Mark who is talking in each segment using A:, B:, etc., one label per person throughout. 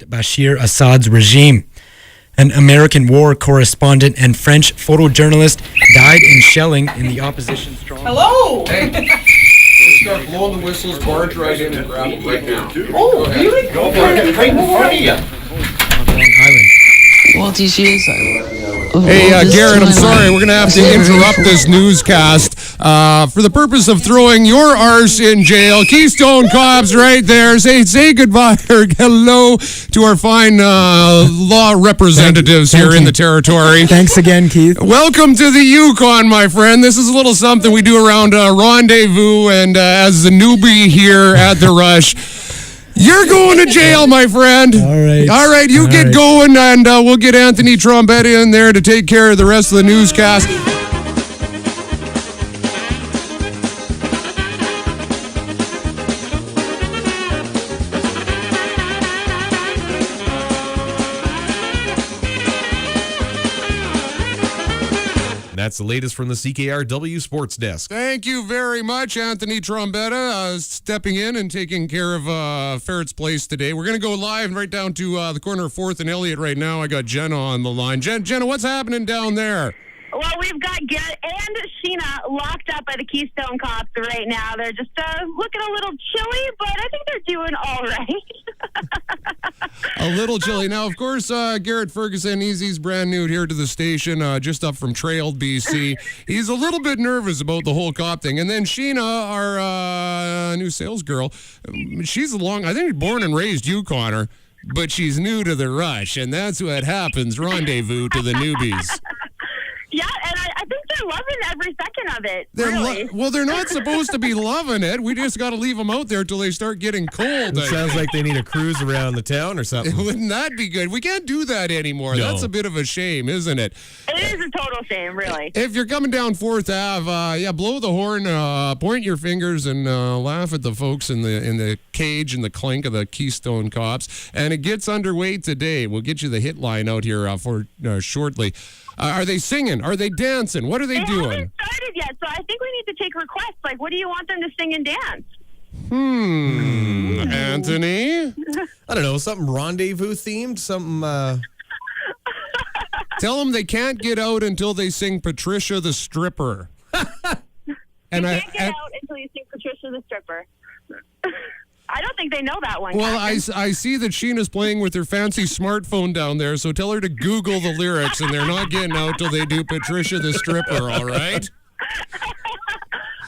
A: Bashir Assad's regime. An American war correspondent and French photojournalist died in shelling in the opposition stronghold.
B: Hello!
C: Hey, start blowing the whistles, barge right in and grab it right now.
B: Oh, really?
C: Go for it, right in front of you.
A: On Long Island.
D: Well, DC's.
E: Hey, Garrett, I'm sorry. We're going to have to interrupt this newscast for the purpose of throwing your arse in jail. Keystone Kops right there. Say goodbye or hello to our fine law representatives here in the territory.
A: Thanks again, Keith.
E: Welcome to the Yukon, my friend. This is a little something we do around Rendezvous, and as the newbie here at the Rush, you're going to jail, my friend. All right, you get going, and we'll get Anthony Trombetta in there to take care of the rest of the newscast.
F: That's the latest from the CKRW Sports Desk.
E: Thank you very much, Anthony Trombetta, stepping in and taking care of Ferret's Place today. We're going to go live right down to the corner of 4th and Elliott right now. I got Jenna on the line. Jenna, what's happening down there?
G: Well, we've got Garrett and Sheena locked up by the Keystone Kops right now. They're just looking a little chilly, but I think they're doing all right.
E: A little chilly. Now, of course, Garrett Ferguson, he's brand new here to the station, just up from Trail, BC. He's a little bit nervous about the whole cop thing. And then Sheena, our new sales girl, she's I think born and raised Yukoner, but she's new to the Rush, and that's what happens, rendezvous to the newbies.
G: Yeah, and I think they're loving every second of it, really.
E: Well, they're not supposed to be loving it. We just got to leave them out there till they start getting cold.
F: It sounds like they need a cruise around the town or something.
E: Wouldn't that be good? We can't do that anymore.
F: No.
E: That's a bit of a shame, isn't it?
G: It is a total shame, really.
E: If you're coming down 4th Ave, blow the horn, point your fingers, and laugh at the folks in the cage and the clink of the Keystone Kops. And it gets underway today. We'll get you the hit line out here for shortly. Are they singing? Are they dancing? What are they doing?
G: They haven't started yet, so I think we need to take requests. Like, what do you want them to sing and dance?
E: Anthony?
F: I don't know, something rendezvous themed, something.
E: Tell them they can't get out until they sing Patricia the Stripper.
G: You can't get out until you sing Patricia the Stripper. I don't think they know that one.
E: Well, I see that Sheena's playing with her fancy smartphone down there, so tell her to Google the lyrics, and they're not getting out till they do Patricia the Stripper, all right?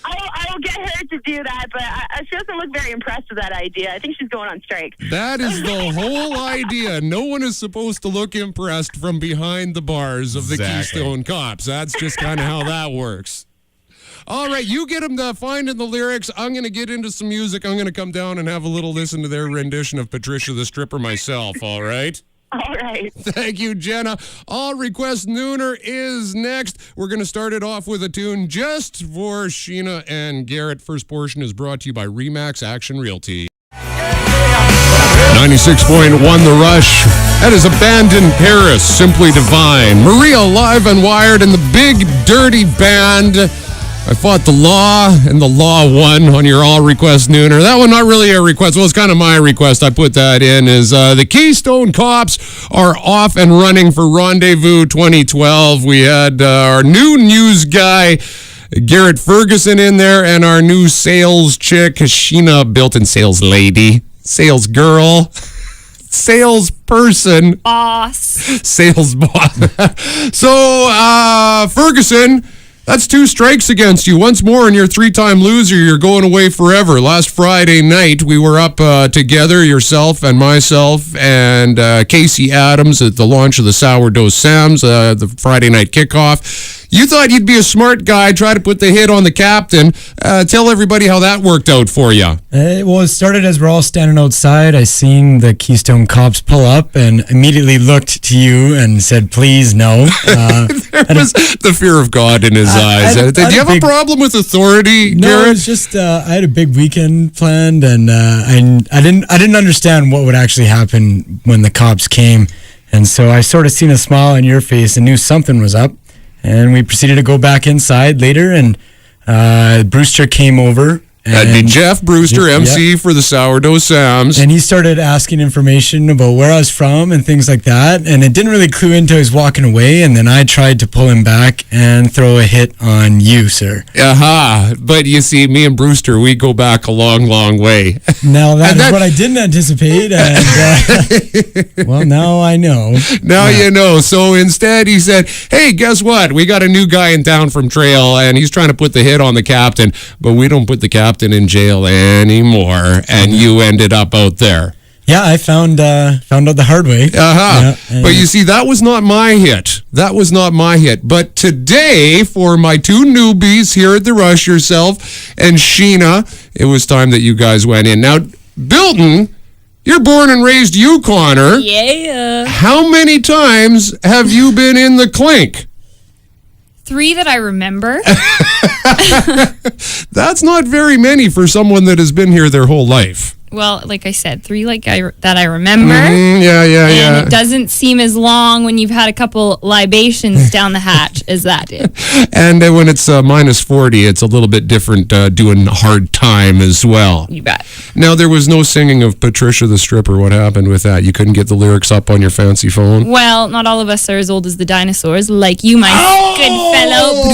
G: I will get her to do that, but she doesn't look very impressed with that idea. I think she's going on strike.
E: That is the whole idea. No one is supposed to look impressed from behind the bars of the Keystone Kops. That's just kind of how that works. All right, you get them to finding the lyrics. I'm going to get into some music. I'm going to come down and have a little listen to their rendition of Patricia the Stripper myself, all right?
G: All right.
E: Thank you, Jenna. All Request Nooner is next. We're going to start it off with a tune just for Sheena and Garrett. First portion is brought to you by Remax Action Realty. 96.1 The Rush. That is Abandoned Paris, Simply Divine. Maria live and wired in the Big Dirty Band. I fought the law, and the law won on your all request nooner. That one, not really a request. Well, it's kind of my request. I put that in. Is the Keystone Kops are off and running for Rendezvous 2012. We had our new news guy, Garrett Ferguson, in there, and our new sales chick, Sheena, built-in sales lady, sales girl, salesperson,
D: Boss.
E: sales boss. So, Ferguson, that's 2 strikes against you. Once more, and you're a 3-time loser. You're going away forever. Last Friday night, we were up together, yourself and myself, and Casey Adams at the launch of the Sourdough Sam's, the Friday night kickoff. You thought you'd be a smart guy, try to put the hit on the captain. Tell everybody how that worked out for you.
A: It started as we're all standing outside. I seen the Keystone Kops pull up and immediately looked to you and said, please, no.
E: There was the fear of God in his eyes. Did you have a problem with authority,
A: No,
E: Garrett?
A: it was just I had a big weekend planned, and I didn't understand what would actually happen when the cops came. And so I sort of seen a smile on your face and knew something was up. And we proceeded to go back inside later, and Brewster came over
E: That'd be Jeff Brewster,
A: Yep,
E: MC for the Sourdough Sams.
A: And he started asking information about where I was from and things like that. And it didn't really clue into he was walking away. And then I tried to pull him back and throw a hit on you, sir.
E: Aha. But you see, me and Brewster, we go back a long, long way.
A: Now that is what I didn't anticipate. And, well, now I know.
E: Now you know. So instead, he said, hey, guess what? We got a new guy in town from Trail, and he's trying to put the hit on the captain. But we don't put the captain in jail anymore, and you ended up out there.
A: Yeah, I found out the hard way.
E: Yeah,
A: and
E: but you see, that was not my hit. That was not my hit. But today, for my two newbies here at the Rush, yourself and Sheena, it was time that you guys went in. Now, Bilton, you're born and raised Yukoner.
B: Yeah.
E: How many times have you been in the clink?
B: 3 that I remember.
E: That's not very many for someone that has been here their whole life.
B: Well, like I said, 3 that I remember.
E: Yeah.
B: And it doesn't seem as long when you've had a couple libations down the hatch as that did.
E: And when it's minus 40, it's a little bit different doing hard time as well.
B: You bet.
E: Now, there was no singing of Patricia the Stripper. What happened with that? You couldn't get the lyrics up on your fancy phone?
B: Well, not all of us are as old as the dinosaurs, like you, my good fellow.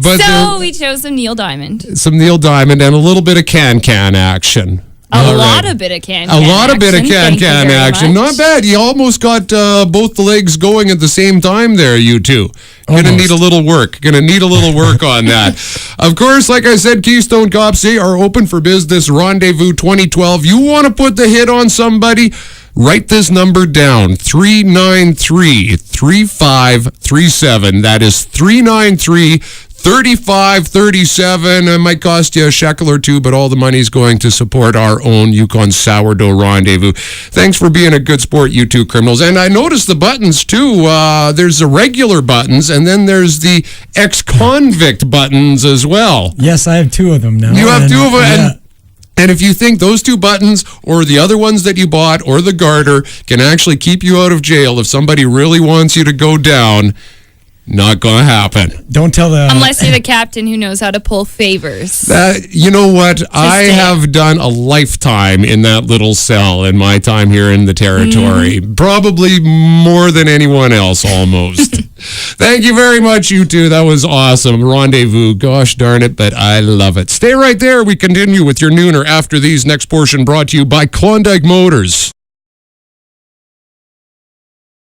E: But
B: So we chose some Neil Diamond.
E: some Neil Diamond and a little bit of can action.
B: A lot of bit of can
E: A lot of bit of
B: Thank you very
E: action.
B: much.
E: Not bad. You almost got both the legs going at the same time there, you two. Gonna need a little work. Gonna need a little work on that. Of course, like I said, Keystone Kops, they are open for business. Rendezvous 2012. You want to put the hit on somebody? Write this number down, 393-3537. That is 393-3537. It might cost you a shekel or two, but all the money's going to support our own Yukon Sourdough Rendezvous. Thanks for being a good sport, you two criminals. And I noticed the buttons, too. There's the regular buttons, and then there's the ex-convict buttons as well.
A: Yes, I have 2 of them now.
E: You have 2 of them,
A: Yeah.
E: and if you think those 2 buttons or the other ones that you bought or the garter can actually keep you out of jail if somebody really wants you to go down, not going to happen.
A: Don't tell the...
B: Unless you're the captain who knows how to pull favors.
E: You know what? I
B: stay.
E: have done a lifetime in that little cell in my time here in the territory. Probably more than anyone else, almost. Thank you very much, you two. That was awesome. Rendezvous. Gosh darn it, but I love it. Stay right there. We continue with your nooner after these. Next portion brought to you by Klondike Motors.